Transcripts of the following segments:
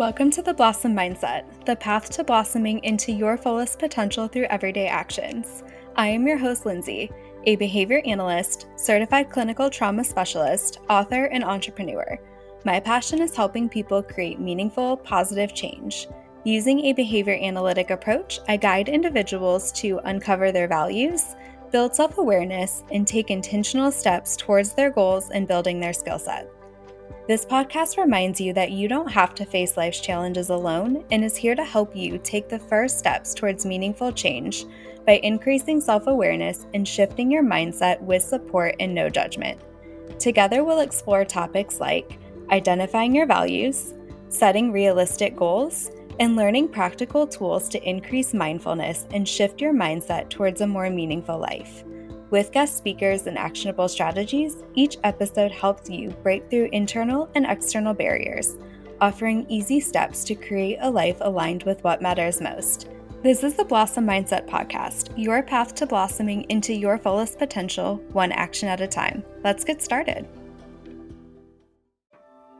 Welcome to the Blossom Mindset, the path to blossoming into your fullest potential through everyday actions. I am your host, Lindsay, a behavior analyst, certified clinical trauma specialist, author, and entrepreneur. My passion is helping people create meaningful, positive change. Using a behavior analytic approach, I guide individuals to uncover their values, build self-awareness, and take intentional steps towards their goals and building their skill set. This podcast reminds you that you don't have to face life's challenges alone and is here to help you take the first steps towards meaningful change by increasing self-awareness and shifting your mindset with support and no judgment. Together, we'll explore topics like identifying your values, setting realistic goals, and learning practical tools to increase mindfulness and shift your mindset towards a more meaningful life. With guest speakers and actionable strategies, each episode helps you break through internal and external barriers, offering easy steps to create a life aligned with what matters most. This is the Blossom Mindset Podcast, your path to blossoming into your fullest potential, one action at a time. Let's get started.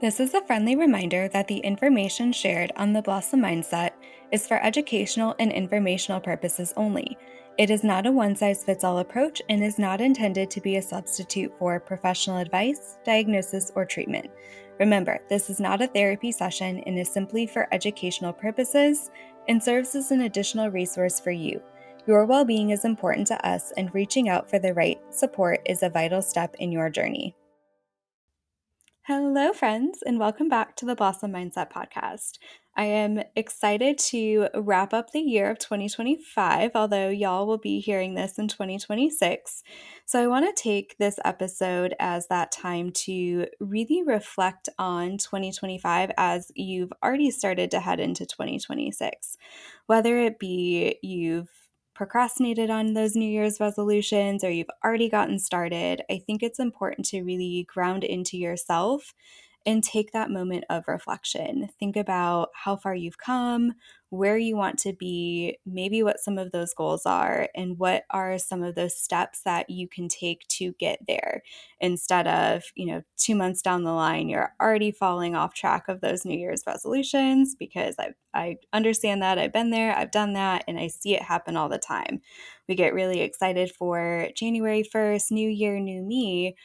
This is a friendly reminder that the information shared on the Blossom Mindset is for educational and informational purposes only. It is not a one-size-fits-all approach and is not intended to be a substitute for professional advice, diagnosis, or treatment. Remember, this is not a therapy session and is simply for educational purposes and serves as an additional resource for you. Your well-being is important to us, and reaching out for the right support is a vital step in your journey. Hello, friends, and welcome back to the Blossom Mindset Podcast. I am excited to wrap up the year of 2025, although y'all will be hearing this in 2026. So I want to take this episode as that time to really reflect on 2025 as you've already started to head into 2026. Whether it be you've procrastinated on those New Year's resolutions or you've already gotten started, I think it's important to really ground into yourself and take that moment of reflection. Think about how far you've come, where you want to be, maybe what some of those goals are, and what are some of those steps that you can take to get there. Instead of, 2 months down the line, you're already falling off track of those New Year's resolutions, because I understand that. I've been there, I've done that, and I see it happen all the time. We get really excited for January 1st, new year, new me.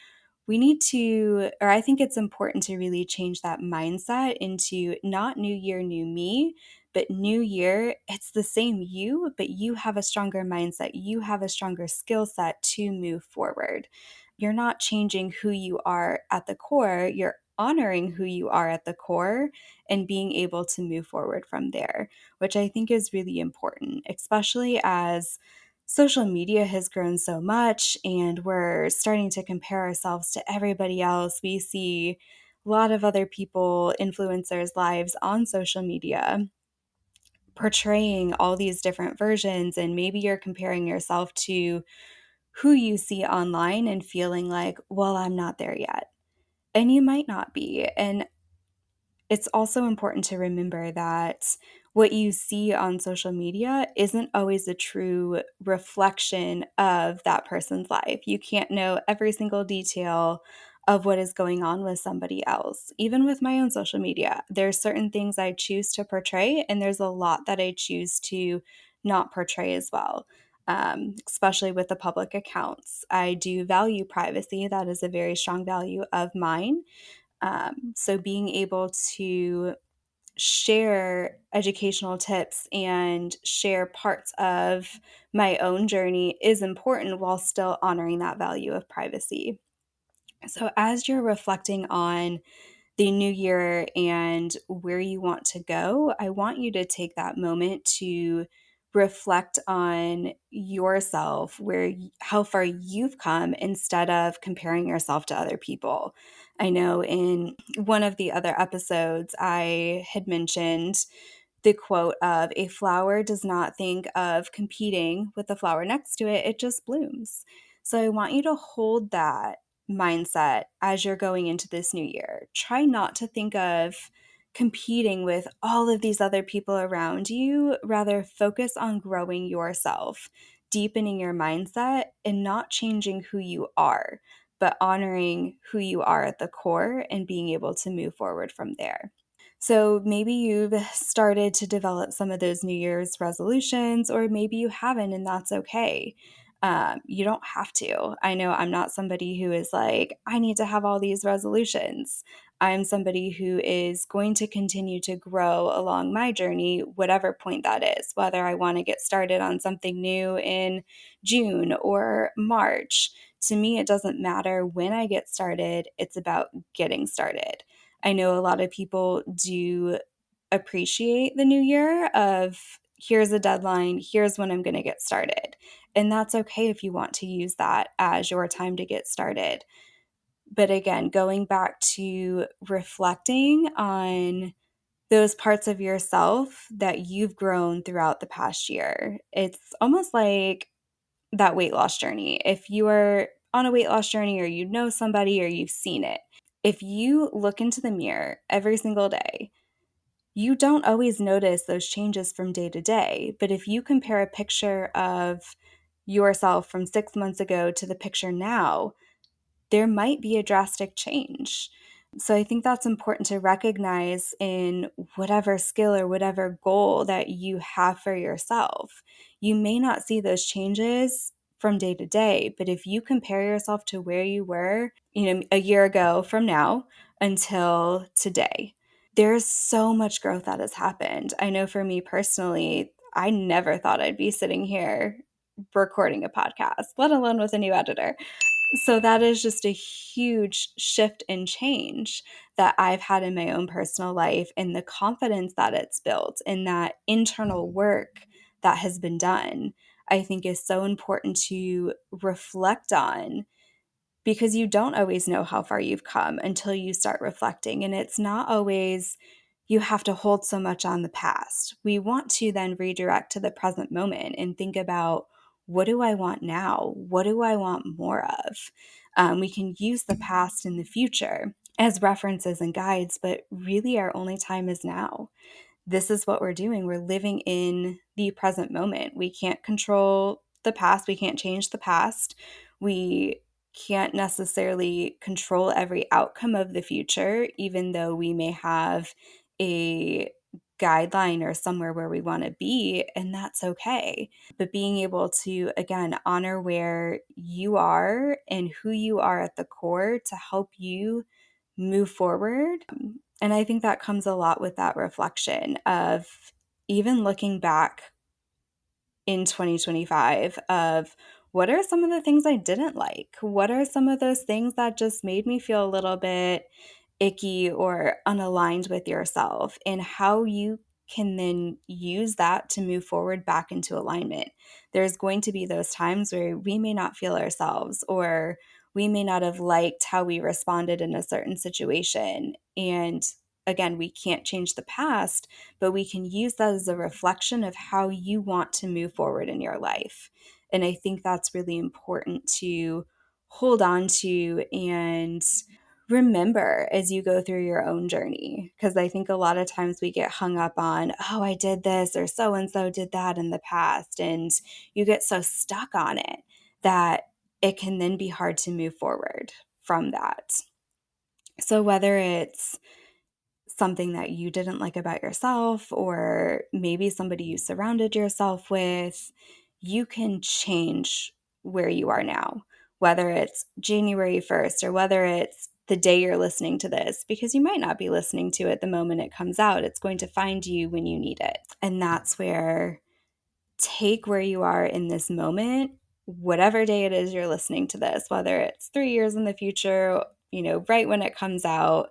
We need to, or I think it's important to really change that mindset into not new year, new me, but new year, it's the same you, but you have a stronger mindset. You have a stronger skill set to move forward. You're not changing who you are at the core, you're honoring who you are at the core and being able to move forward from there, which I think is really important, especially as social media has grown so much and we're starting to compare ourselves to everybody else. We see a lot of other people, influencers' lives on social media portraying all these different versions, and maybe you're comparing yourself to who you see online and feeling like, well, I'm not there yet. And you might not be. And it's also important to remember that what you see on social media isn't always a true reflection of that person's life. You can't know every single detail of what is going on with somebody else. Even with my own social media, there's certain things I choose to portray, and there's a lot that I choose to not portray as well. Especially with the public accounts. I do value privacy. That is a very strong value of mine. So being able to share educational tips and share parts of my own journey is important while still honoring that value of privacy. So as you're reflecting on the new year and where you want to go, I want you to take that moment to reflect on yourself, how far you've come instead of comparing yourself to other people. I know in one of the other episodes, I had mentioned the quote of a flower does not think of competing with the flower next to it, it just blooms. So I want you to hold that mindset as you're going into this new year. Try not to think of competing with all of these other people around you. Rather, focus on growing yourself, deepening your mindset, and not changing who you are, but honoring who you are at the core and being able to move forward from there. So maybe you've started to develop some of those New Year's resolutions, or maybe you haven't, and that's okay. You don't have to. I know I'm not somebody who is like, I need to have all these resolutions. I'm somebody who is going to continue to grow along my journey, whatever point that is, whether I want to get started on something new in June or March. To me, it doesn't matter when I get started, it's about getting started. I know a lot of people do appreciate the new year of here's a deadline, here's when I'm going to get started. And that's okay if you want to use that as your time to get started. But again, going back to reflecting on those parts of yourself that you've grown throughout the past year. It's almost like that weight loss journey. If you are on a weight loss journey or you know somebody or you've seen it, if you look into the mirror every single day, you don't always notice those changes from day to day. But if you compare a picture of yourself from 6 months ago to the picture now, there might be a drastic change. So I think that's important to recognize in whatever skill or whatever goal that you have for yourself. You may not see those changes from day to day, but if you compare yourself to where you were, a year ago from now until today, there's so much growth that has happened. I know for me personally, I never thought I'd be sitting here recording a podcast, let alone with a new editor. So that is just a huge shift and change that I've had in my own personal life, and the confidence that it's built and that internal work that has been done, I think is so important to reflect on, because you don't always know how far you've come until you start reflecting. And it's not always you have to hold so much on the past. We want to then redirect to the present moment and think about, what do I want now? What do I want more of? We can use the past and the future as references and guides, but really our only time is now. This is what we're doing. We're living in the present moment. We can't control the past. We can't change the past. We can't necessarily control every outcome of the future, even though we may have a guideline or somewhere where we want to be, and that's okay. But being able to, again, honor where you are and who you are at the core to help you move forward. And I think that comes a lot with that reflection of even looking back in 2025 of, what are some of the things I didn't like? What are some of those things that just made me feel a little bit icky or unaligned with yourself, and how you can then use that to move forward back into alignment. There's going to be those times where we may not feel ourselves, or we may not have liked how we responded in a certain situation. And again, we can't change the past, but we can use that as a reflection of how you want to move forward in your life. And I think that's really important to hold on to and remember as you go through your own journey. Because I think a lot of times we get hung up on, oh, I did this or so and so did that in the past. And you get so stuck on it that it can then be hard to move forward from that. So whether it's something that you didn't like about yourself, or maybe somebody you surrounded yourself with, you can change where you are now, whether it's January 1st or whether it's the day you're listening to this, because you might not be listening to it the moment it comes out. It's going to find you when you need it. And that's where, take where you are in this moment, whatever day it is you're listening to this, whether it's 3 years in the future, right when it comes out,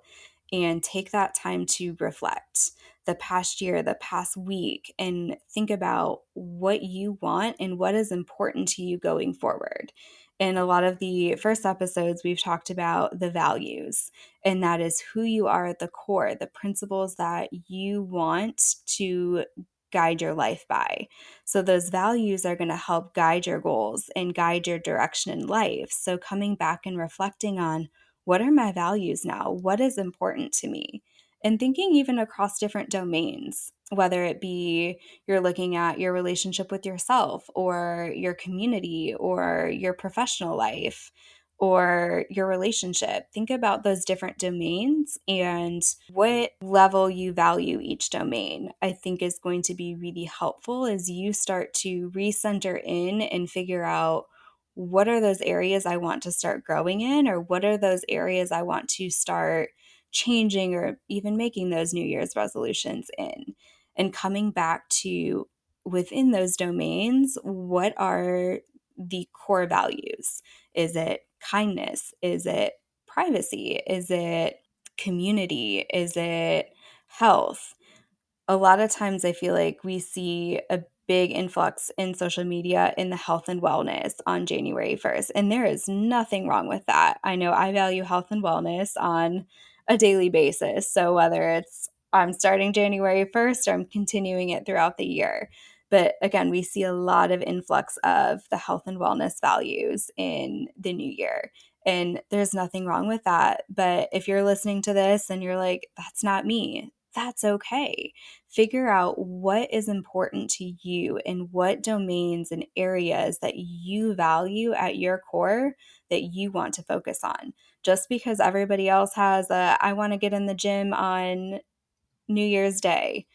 and take that time to reflect the past year, the past week, and think about what you want and what is important to you going forward. In a lot of the first episodes, we've talked about the values, and that is who you are at the core, the principles that you want to guide your life by. So those values are going to help guide your goals and guide your direction in life. So coming back and reflecting on, what are my values now? What is important to me? And thinking even across different domains, whether it be you're looking at your relationship with yourself or your community or your professional life. or your relationship. Think about those different domains and what level you value each domain. I think is going to be really helpful as you start to recenter in and figure out what are those areas I want to start growing in, or what are those areas I want to start changing or even making those New Year's resolutions in, and coming back to within those domains, what are the core values? Is it kindness? Is it privacy? Is it community? Is it health? A lot of times I feel like we see a big influx in social media in the health and wellness on January 1st, and there is nothing wrong with that. I know I value health and wellness on a daily basis. So whether it's I'm starting January 1st or I'm continuing it throughout the year. But again, we see a lot of influx of the health and wellness values in the new year. And there's nothing wrong with that. But if you're listening to this and you're like, that's not me, that's okay. Figure out what is important to you and what domains and areas that you value at your core that you want to focus on. Just because everybody else has I want to get in the gym on New Year's Day,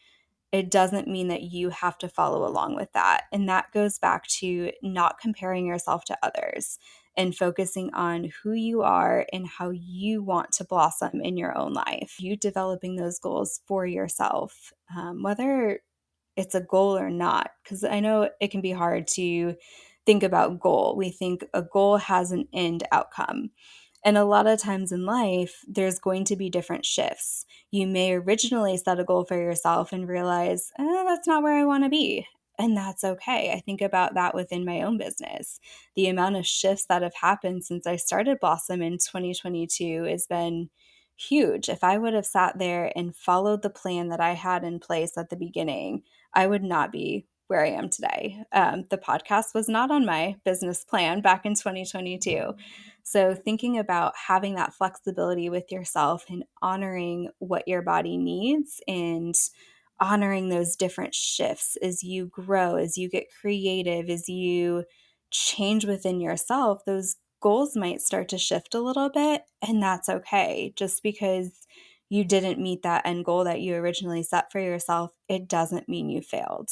it doesn't mean that you have to follow along with that. And that goes back to not comparing yourself to others and focusing on who you are and how you want to blossom in your own life. You developing those goals for yourself, whether it's a goal or not, because I know it can be hard to think about goal. We think a goal has an end outcome. And a lot of times in life, there's going to be different shifts. You may originally set a goal for yourself and realize, that's not where I want to be. And that's okay. I think about that within my own business. The amount of shifts that have happened since I started Blossom in 2022 has been huge. If I would have sat there and followed the plan that I had in place at the beginning, I would not be where I am today. The podcast was not on my business plan back in 2022. So, thinking about having that flexibility with yourself and honoring what your body needs and honoring those different shifts as you grow, as you get creative, as you change within yourself, those goals might start to shift a little bit. And that's okay. Just because you didn't meet that end goal that you originally set for yourself, it doesn't mean you failed.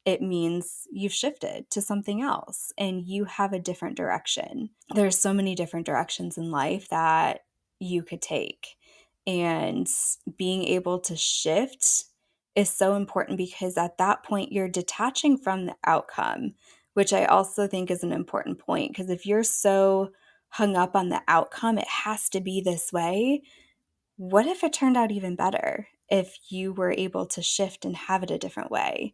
It means you've shifted to something else and you have a different direction. There's so many different directions in life that you could take. And being able to shift is so important because at that point, you're detaching from the outcome, which I also think is an important point. Because if you're so hung up on the outcome, it has to be this way. What if it turned out even better if you were able to shift and have it a different way,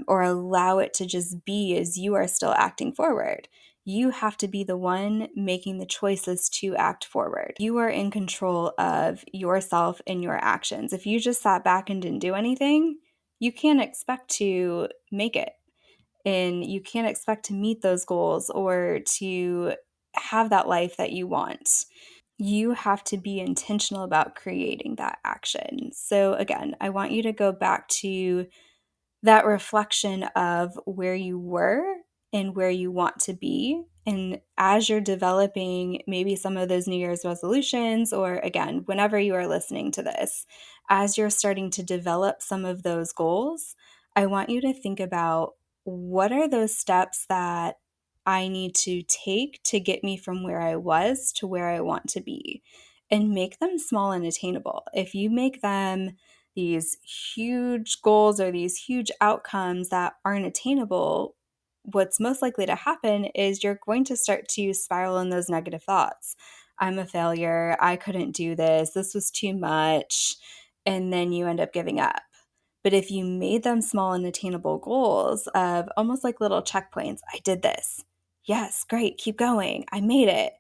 or allow it to just be as you are still acting forward? You have to be the one making the choices to act forward. You are in control of yourself and your actions. If you just sat back and didn't do anything, you can't expect to make it. And you can't expect to meet those goals or to have that life that you want. You have to be intentional about creating that action. So, again, I want you to go back to that reflection of where you were and where you want to be. And as you're developing maybe some of those New Year's resolutions, or again, whenever you are listening to this, as you're starting to develop some of those goals, I want you to think about what are those steps that I need to take to get me from where I was to where I want to be, and make them small and attainable. If you make them these huge goals or these huge outcomes that aren't attainable, what's most likely to happen is you're going to start to spiral in those negative thoughts. I'm a failure. I couldn't do this. This was too much. And then you end up giving up. But if you made them small and attainable goals of almost like little checkpoints, I did this. Yes, great. Keep going. I made it.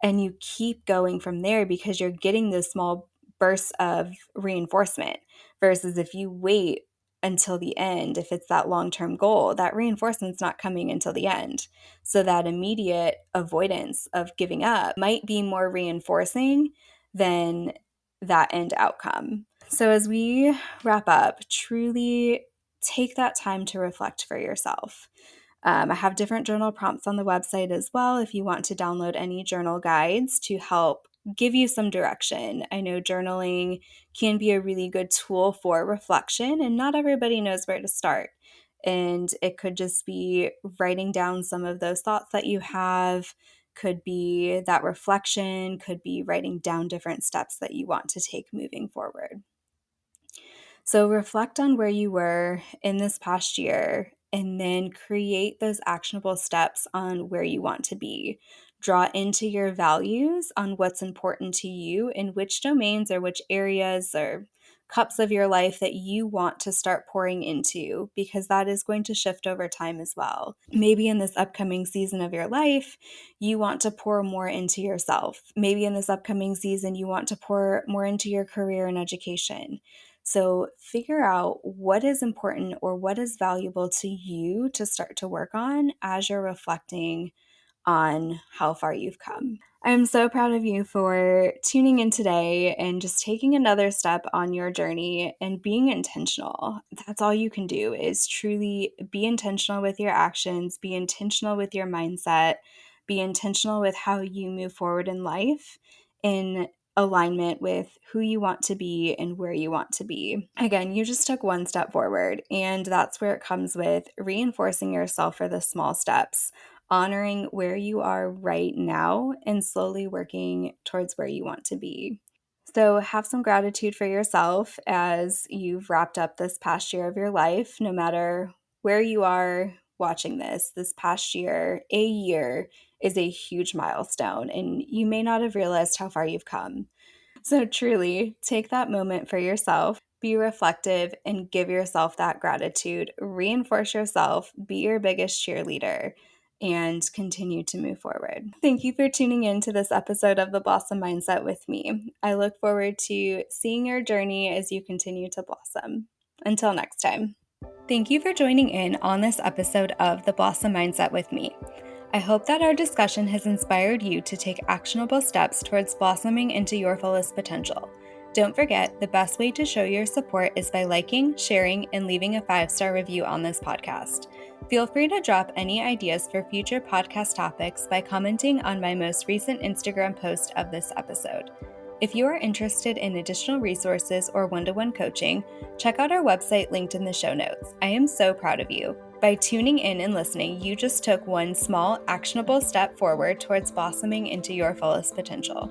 And you keep going from there because you're getting those small bursts of reinforcement versus if you wait until the end, if it's that long-term goal, that reinforcement's not coming until the end. So that immediate avoidance of giving up might be more reinforcing than that end outcome. So as we wrap up, truly take that time to reflect for yourself. I have different journal prompts on the website as well if you want to download any journal guides to help give you some direction. I know journaling can be a really good tool for reflection, and not everybody knows where to start. And it could just be writing down some of those thoughts that you have, could be that reflection, could be writing down different steps that you want to take moving forward. So reflect on where you were in this past year and then create those actionable steps on where you want to be. Draw into your values on what's important to you in which domains or which areas or cups of your life that you want to start pouring into, because that is going to shift over time as well. Maybe in this upcoming season of your life, you want to pour more into yourself. Maybe in this upcoming season, you want to pour more into your career and education. So figure out what is important or what is valuable to you to start to work on as you're reflecting on how far you've come. I'm so proud of you for tuning in today and just taking another step on your journey and being intentional. That's all you can do, is truly be intentional with your actions, be intentional with your mindset, be intentional with how you move forward in life in alignment with who you want to be and where you want to be. Again, you just took one step forward, and that's where it comes with reinforcing yourself for the small steps, honoring where you are right now, and slowly working towards where you want to be. So have some gratitude for yourself as you've wrapped up this past year of your life, no matter where you are watching this past year, a year is a huge milestone, and you may not have realized how far you've come. So truly take that moment for yourself, be reflective, and give yourself that gratitude. Reinforce yourself, be your biggest cheerleader, and continue to move forward. Thank you for tuning in to this episode of the Blossom Mindset with me. I look forward to seeing your journey as you continue to blossom. Until next time. Thank you for joining in on this episode of the Blossom Mindset with me. I hope that our discussion has inspired you to take actionable steps towards blossoming into your fullest potential. Don't forget, the best way to show your support is by liking, sharing, and leaving a 5-star review on this podcast. Feel free to drop any ideas for future podcast topics by commenting on my most recent Instagram post of this episode. If you are interested in additional resources or one-to-one coaching, check out our website linked in the show notes. I am so proud of you. By tuning in and listening, you just took one small, actionable step forward towards blossoming into your fullest potential.